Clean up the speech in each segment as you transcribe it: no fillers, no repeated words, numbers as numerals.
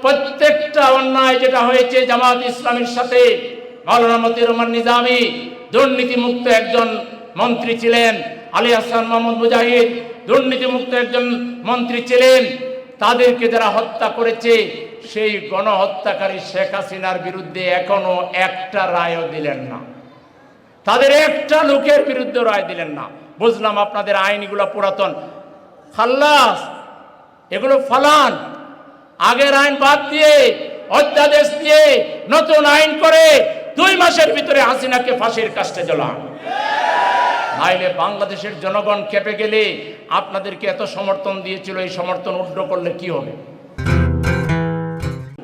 প্রত্যেকটা অন্যায় যেটা হয়েছে জামাত ইসলামীর সাথে, মাওলানা মতিউর রহমান নিজামী দুর্নীতিমুক্ত একজন মন্ত্রী ছিলেন, আলী আহসান মোহাম্মদ মুজাহিদ দুর্নীতিমুক্ত একজন মন্ত্রী ছিলেন। তাদেরকে যারা হত্যা করেছে, সেই গণহত্যাকারী শেখ হাসিনার বিরুদ্ধে এখনো একটা রায়ও দিলেন না, তাদের একটা লোকের বিরুদ্ধে রায় দিলেন না। বুঝলাম আপনাদের আইনগুলো পুরাতন, খাল্লাস, এগুলো ফালান, আগের আইন বাদ দিয়ে অধ্যাদেশ দিয়ে নতুন আইন করে 2 মাসের ভিতরে হাসিনাকে ফাঁসির কাস্টে ঝোলান। নাইলে বাংলাদেশের জনগণ খেপে গেলে আপনাদেরকে এত সমর্থন দিয়েছিল, এই সমর্থন উল্টো করলে কি হবে?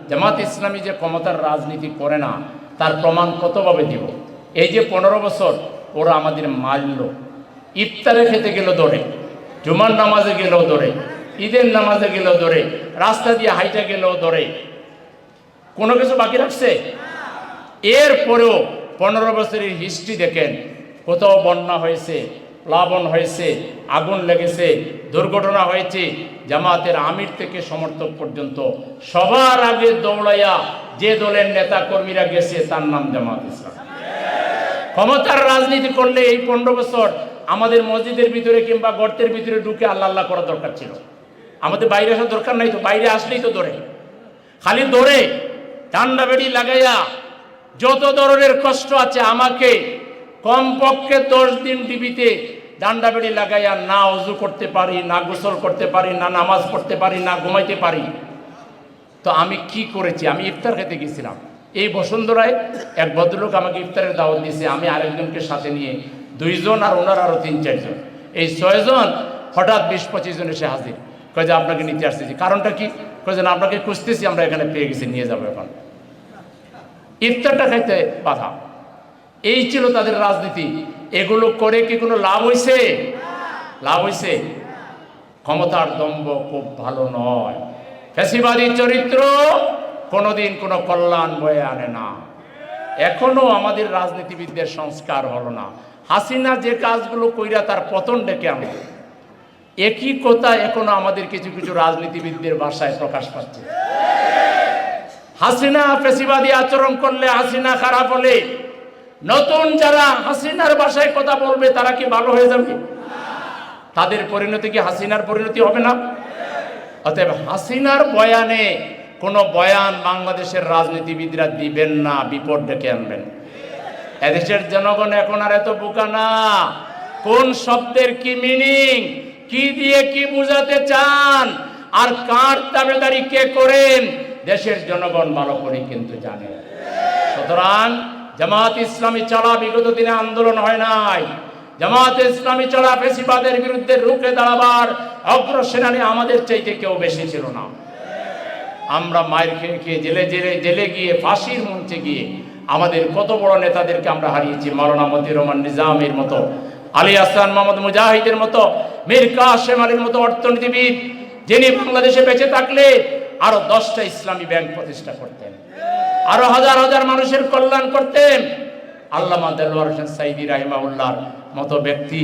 জামাত ইসলামী যে ক্ষমতার রাজনীতি করে না, তার প্রমাণ কতভাবে দিব? এই যে 15 বছর ওরা আমাদের মারল, ইফতারে খেতে গেল ধরে, জুমার নামাজে গেলেও ধরে, ঈদের নামাজে গেলেও ধরে, রাস্তা দিয়ে হাইটা গেলেও ধরে, কোনো কিছু বাকি রাখছে? এরপরেও 15 বছরের হিস্ট্রি দেখেন, কোথাও বন্যা হয়েছে, প্লাবন হয়েছে, আগুন লেগেছে, দুর্ঘটনা হয়েছে, জামাতের আমির থেকে সমর্থক পর্যন্ত সবার আগে দৌড়াইয়া যে দলের নেতা কর্মীরা গেছে তার নাম জামাত ইসলাম। ক্ষমতার রাজনীতি করলে এই 15 বছর আমাদের মসজিদের ভিতরে কিংবা গর্তের ভিতরে ঢুকে আল্লাহ আল্লাহ করা দরকার ছিল। আমাদের বাইরে আসার দরকার নাই তো, বাইরে আসলেই তো ধরে, খালি ধরে ডান্ডা বেড়ি লাগাইয়া যত ধরনের কষ্ট আছে আমাকে কমপক্ষে 10 দিন টিভিতে ডান্ডা বেড়ি লাগাইয়া না ওযু করতে পারি, না গোসল করতে পারি, না নামাজ পড়তে পারি, না ঘুমাইতে পারি। তো আমি কি করেছি? আমি ইফতার খেতে গেছিলাম এই বসুন্ধরায়, এক ভদ্রলোক আমাকে ইফতারের দাওয়াত দিয়েছে, আমি আরেকজনকে সাথে নিয়ে 2 জন আর ওনার আরো 3-4 জন, এই 6 জন। হঠাৎ 20-25 জন এসে হাজির, কয় যে আপনাকে নিতে আসতেছি। কারণটা কি? কয় যে আপনাকে খুঁজতেছি, আমরা এখানে পেয়ে গেছি, নিয়ে যাবো। এখন ইফতারটা খাইতে বাধা, এই ছিল তাদের রাজনীতি। এগুলো করে কি কোনো লাভ হয়েছে? লাভ হয়েছে? ক্ষমতার দম্ভ খুব ভালো নয়। ফ্যাসিবাদী চরিত্র কোনোদিন কোনো কল্যাণ বয়ে আনে না। এখনো আমাদের রাজনীতিবিদদের সংস্কার হলো না। হাসিনা যে কাজগুলো কইরা তার পতন ডেকে আনলো, একই কথা এখনো আমাদের কিছু কিছু রাজনীতিবিদদের ভাষায় প্রকাশ পাচ্ছে। হাসিনা ফ্যাসিবাদী আচরণ করলে, হাসিনা খারাপ হলে নতুন যারা হাসিনার ভাষায় কথা বলবে তারা কি ভালো হয়ে যাবে? তাদের পরিণতি কি হাসিনার পরিণতি হবে না? অতএব হাসিনার বয়ানে কোনো বয়ান বাংলাদেশের রাজনীতিবিদরা দিবেন না, বিপদ ডেকে আনবেন। এদেশের জনগণ এখন আর এত বোকা না। কোন শব্দের কি মিনিং, কি দিয়ে কি বুঝাতে চান, আর কার দাবিদারি কে করেন, দেশের জনগণ ভালো করে কিন্তু জানে। সুতরাং জামাত ইসলামী চলা বিগত দিনে আন্দোলন হয় নাই। জামাত ইসলামী চলা ফ্যাসিবাদের বিরুদ্ধে রুখে দাঁড়াবার অগ্রসেনানী আমাদের চাইতে কেউ বেশি ছিল না। আমরা মায়ের খেয়ে খেয়ে জেলে গিয়ে ফাঁসির মঞ্চে গিয়ে আমাদের কত বড় নেতাদেরকে আমরা হারিয়েছি। মাওলানা মতিউর রহমান নিজামীর মতো, আলী আহসান মোহাম্মদ মুজাহিদের মতো, মীর কাসেম আলীর মতো অর্থনীতিবিদ, যিনি বাংলাদেশে বেঁচে থাকলে আরো 10টা ইসলামী ব্যাংক প্রতিষ্ঠা করতেন, আরো হাজার হাজার মানুষের কল্যাণ করতেন। আল্লামা দেলোয়ার হোসেন সাইদি রাহিমাহুল্লাহর মতো ব্যক্তি,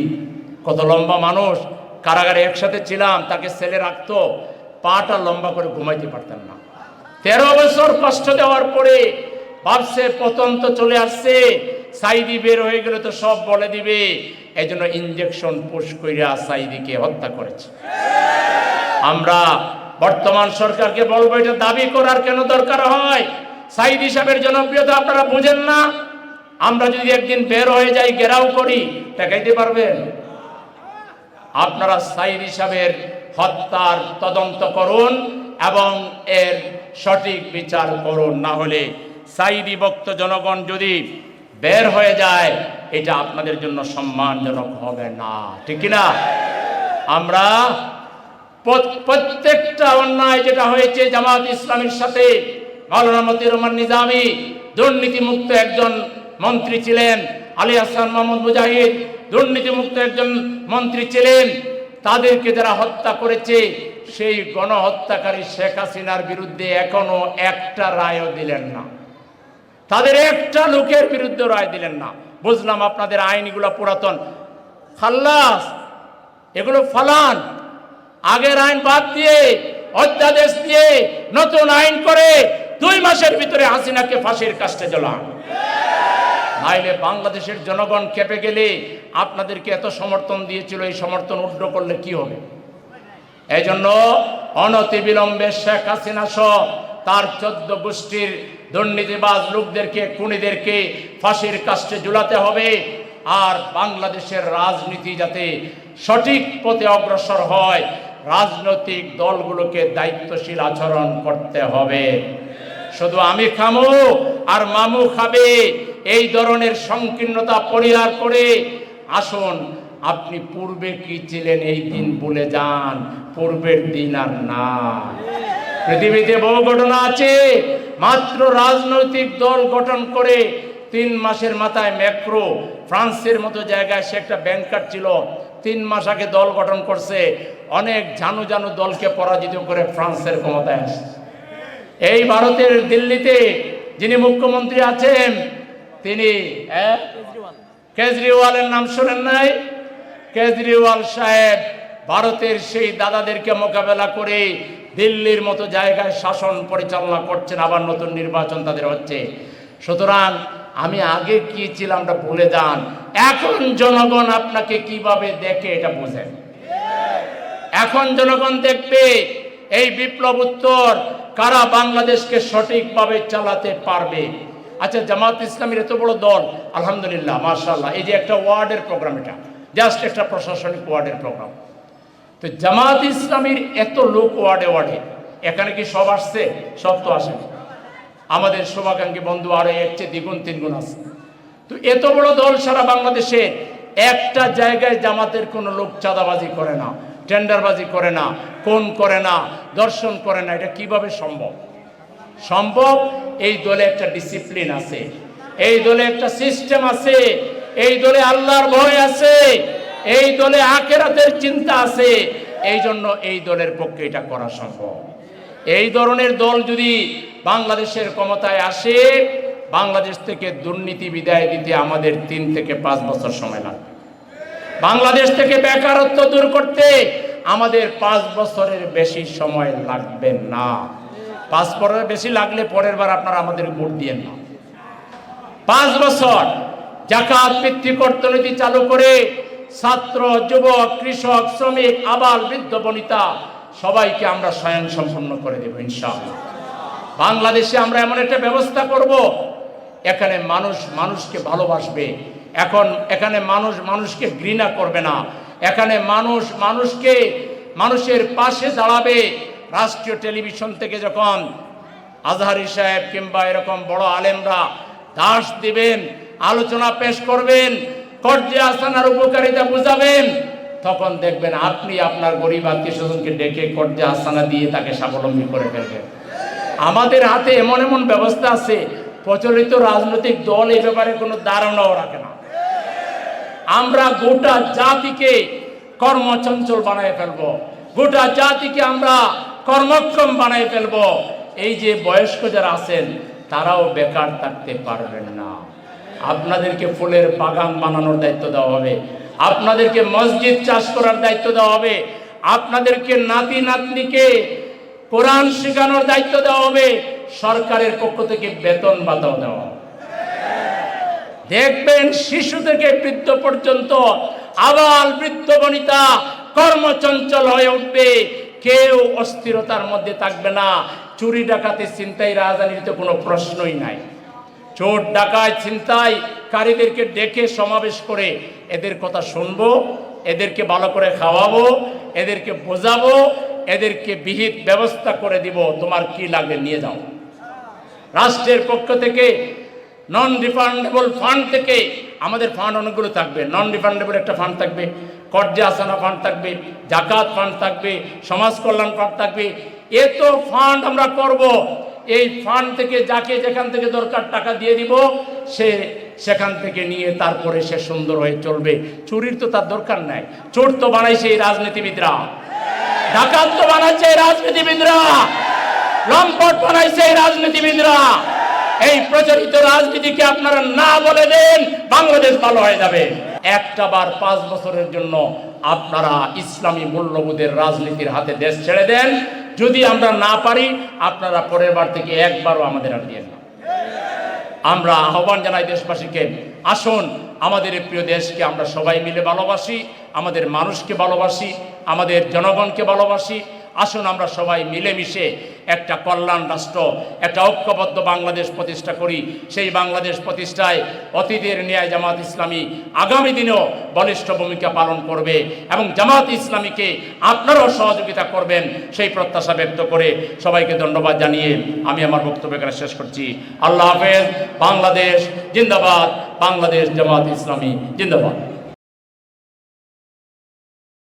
কত লম্বা মানুষ, কারাগারে একসাথে ছিলাম, তাকে ছেলে রাখতো, পাটা লম্বা করে ঘুমাইতে পারতেন না। 13 বছর কষ্ট দেওয়ার পরে ভাবছে পতন তো চলে আসছে, সাইদি বের হয়ে গেলে তো সব বলে দিবে, এই জন্য ইঞ্জেকশন পুশ কইরা সাইদিকে হত্যা করেছে। আমরা বর্তমান সরকারকে বলবো, এটা দাবি করার কেন দরকার হয়? সাইদি সাহেবের জনপ্রিয়তা আপনারা বুঝেন না? আমরা যদি একদিন বের হয়ে যাই, ঘেরাও করি, ঠেকাইতে পারবেন? আপনারা সাইদি সাহেবের হত্যার তদন্ত করুন এবং এর সঠিক বিচার করুন, না হলে সাইদি ভক্ত জনগণ যদি বের হয়ে যায়, এটা আপনাদের জন্য সম্মানজনক হবে না, ঠিক কিনা? আমরা প্রত্যেকটা অন্যায় যেটা হয়েছে জামাত ইসলামীর সাথে, মাওলানা মতিউর রহমান নিজামী দুর্নীতিমুক্ত একজন মন্ত্রী ছিলেন, আলী আহসান মোহাম্মদ মুজাহিদ দুর্নীতিমুক্ত একজন মন্ত্রী ছিলেন। তাদেরকে যারা হত্যা করেছে, সেই গণহত্যাকারী শেখ হাসিনার বিরুদ্ধে এখনো একটা রায়ও দিলেন না, তাদের একটা লোকের বিরুদ্ধে রায় দিলেন না। বুঝলাম আপনাদের আইনগুলো পুরাতন, খাল্লাস, এগুলো ফালান, আগের আইন বাদ দিয়ে অধ্যাদেশ দিয়ে নতুন আইন করে 2 মাসের ভিতরে হাসিনাকে ফাঁসির কাস্টে ঝোলান। নাইলে বাংলাদেশের জনগণ খেপে গেলে আপনাদেরকে এত সমর্থন দিয়েছিল, এই সমর্থন উড্র করলে কি হবে? এই জন্য অনতিবিলম্বে শেখ হাসিনা সহ তার 14 গোষ্ঠীর দুর্নীতিবাজ লোকদেরকে, খুনিদেরকে ফাঁসির কাস্টে ঝুলাতে হবে। আর বাংলাদেশের রাজনীতি যাতে সঠিক পথে অগ্রসর হয়, রাজনৈতিক দলগুলোকে দায়িত্বশীল আচরণ করতে হবে। শুধু আমি খামো আর মামু খাবে এই ধরনের সংকীর্ণতা পরিহার করে আসুন, আপনি পূর্বে কি ছিলেন এই দিন ভুলে যান, পূর্বের দিন আর না। পৃথিবীতে বহু ঘটনা আছে, মাত্র রাজনৈতিক দল গঠন করে 3 মাসের মাথায় ম্যাক্রো ফ্রান্সের মতো জায়গায় সে একটা ব্যাংকার ছিল, 3 মাস আগে দল গঠন করছে, অনেক জানু জানু দলকে পরাজিত করে ফ্রান্সের ক্ষমতায় আসছে। এই ভারতের দিল্লিতে যিনি মুখ্যমন্ত্রী আছেন তিনি কেজরিওয়ালের নাম শোনেন নাই? কেজরিওয়াল সাহেব ভারতের সেই দাদাদেরকে মোকাবেলা করে দিল্লির মতো জায়গায় শাসন পরিচালনা করছেন, আবার নতুন নির্বাচন তাদের হচ্ছে। সুতরাং আমি আগে কি ছিলাম তা ভুলে যান, এখন জনগণ আপনাকে কিভাবে দেখে এটা বুঝেন। এখন জনগণ দেখবে এই বিপ্লব উত্তর কারা বাংলাদেশকে সঠিকভাবে চালাতে পারবে। আচ্ছা, জামাত ইসলামীর এত বড় দল, আলহামদুলিল্লাহ, মাশাআল্লাহ, এই যে একটা ওয়ার্ডের প্রোগ্রাম, এটা জাস্ট একটা প্রশাসনিক ওয়ার্ডের প্রোগ্রাম। তো জামাত ইসলামীর এত লোক ওয়ার্ডে ওয়ার্ডে, এখানে কি সব আসছে? সব তো আসেনি। আমাদের শুভাকাঙ্ক্ষী বন্ধু আরো এর চেয়ে দ্বিগুণ 3 গুণ আছে। তো এত বড় দল সারা বাংলাদেশে একটা জায়গায় জামাতের কোনো লোক চাঁদাবাজি করে না, টেন্ডারবাজি করে না, কোন করে না, দর্শন করে না, এটা কিভাবে সম্ভব? সম্ভব, এই দলে একটা ডিসিপ্লিন আছে, এই দলে একটা সিস্টেম আছে, এই দলে আল্লাহর ভয় আছে, এই দলে আখিরাতের চিন্তা আছে। এই জন্য এই দলের পক্ষে এটা করা সম্ভব। এই ধরনের দল যদি বাংলাদেশের ক্ষমতায় আসে, বাংলাদেশ থেকে দুর্নীতি বিদায় দিতে আমাদের 3 থেকে 5 বছর সময় লাগবে। বাংলাদেশ থেকে বেকারত্ব দূর করতে আমাদের 5 বছরের বেশি সময় লাগবে না। 5 বছরের বেশি লাগলে পরের বার আপনারা আমাদের ভোট দিয়েন না। 5 বছর জাকাত ভিত্তিক অর্থনীতি চালু করে ছাত্র, যুবক, কৃষক, শ্রমিক, আবাল, বৃদ্ধ, বনিতা সবাইকে আমরা স্বয়ং সম্পন্ন করে দেব ইনশাআল্লাহ। বাংলাদেশে আমরা এমন একটা ব্যবস্থা করব, এখানে মানুষ মানুষকে ভালোবাসবে, এখানে মানুষ মানুষকে ঘৃণা করবে না, এখানে মানুষ মানুষকে মানুষের পাশে দাঁড়াবে। রাষ্ট্রীয় টেলিভিশন থেকে যখন আজহারি সাহেব কিংবা এরকম বড় আলেমরা দাস দিবেন, আলোচনা পেশ করবেন, কর্জে আসানার উপকারিতা বুঝাবেন, তখন দেখবেন আপনি আপনার গরিব আত্মীয় স্বজনকে ডেকে কর্জে আসানা দিয়ে তাকে স্বাবলম্বী করে ফেলবেন। আমাদের হাতে এমন এমন ব্যবস্থা আছে, প্রচলিত রাজনৈতিক দল এই ব্যাপারে কোনো ধারণাও রাখে না। আমরা গোটা জাতিকে কর্মচঞ্চল বানায় ফেলবো, গোটা জাতিকে আমরা কর্মক্ষম বানায় ফেলবো। এই যে বয়স্ক যারা আছেন তারাও বেকার থাকতে পারবেন না। আপনাদেরকে ফুলের বাগান বানানোর দায়িত্ব দেওয়া হবে, আপনাদেরকে মসজিদ চাষ করার দায়িত্ব দেওয়া হবে, আপনাদেরকে নাতি নাতনিকে কোরআন শেখানোর দায়িত্ব দেওয়া হবে, সরকারের পক্ষ থেকে বেতন ভাতাও দেওয়া হবে। দেখবেন শিশু থেকে বৃদ্ধ পর্যন্ত আবাল বৃদ্ধ বনিতা কর্মচঞ্চল হয়ে উঠবে, কেউ অস্থিরতার মধ্যে থাকবে না। চুরি ডাকাতি ছিনতাই রাজধানীর তো কোনো প্রশ্নই নাই। চোর ডাকাত ছিনতাই কারীদেরকে ডেকে সমাবেশ করে এদের কথা শুনবো, এদেরকে ভালো করে খাওয়াবো, এদেরকে বোঝাবো, এদেরকে বিহিত ব্যবস্থা করে দিব, তোমার কি লাগে নিয়ে যাও। রাষ্ট্রের পক্ষ থেকে নন রিফান্ডেবল ফান্ড থেকে আমাদের ফান্ড অনেকগুলো থাকবে। নন রিফান্ডেবল একটা ফান্ড থাকবে, কর্জে আসানা ফান্ড থাকবে, জাকাত ফান্ড থাকবে, সমাজ কল্যাণ ফান্ড থাকবে। এত ফান্ড আমরা করব, এই ফান্ড থেকে যাকে যেখান থেকে দরকার টাকা দিয়ে দিব, সে সেখান থেকে নিয়ে তারপরে সে সুন্দর হয়ে চলবে। চুরির তো তার দরকার নাই, চোর তো বানাইছে এই রাজনীতিবিদরা, ডাকাত তো বানাইছে এই রাজনীতিবিদরা, লম্পট বানাইছে এই রাজনীতিবিদরা। এই প্রচলিত রাজনীতিকে আপনারা না বলে দেন, বাংলাদেশ ভালো হয়ে যাবে। একটা বার 5 বছরের জন্য আপনারা ইসলামী মূল্যবোধের রাজনীতির হাতে দেশ ছেড়ে দেন, যদি আমরা না পারি আপনারা পরের বার থেকে একবারও আমাদের আর দিয়েন না। আমরা আহ্বান জানাই দেশবাসীকে, আসুন আমাদের এই প্রিয় দেশকে আমরা সবাই মিলে ভালোবাসি, আমাদের মানুষকে ভালোবাসি, আমাদের জনগণকে ভালোবাসি। আসুন আমরা সবাই মিলেমিশে একটা কল্যাণ রাষ্ট্র, একটা ঐক্যবদ্ধ বাংলাদেশ প্রতিষ্ঠা করি। সেই বাংলাদেশ প্রতিষ্ঠায় অতীতের ন্যায় জামাত ইসলামী আগামী দিনেও বলিষ্ঠ ভূমিকা পালন করবে এবং জামাত ইসলামীকে আপনারাও সহযোগিতা করবেন, সেই প্রত্যাশা ব্যক্ত করে সবাইকে ধন্যবাদ জানিয়ে আমি আমার বক্তব্য এখানে শেষ করছি। আল্লাহ হাফেজ। বাংলাদেশ জিন্দাবাদ, বাংলাদেশ জামাত ইসলামী জিন্দাবাদ।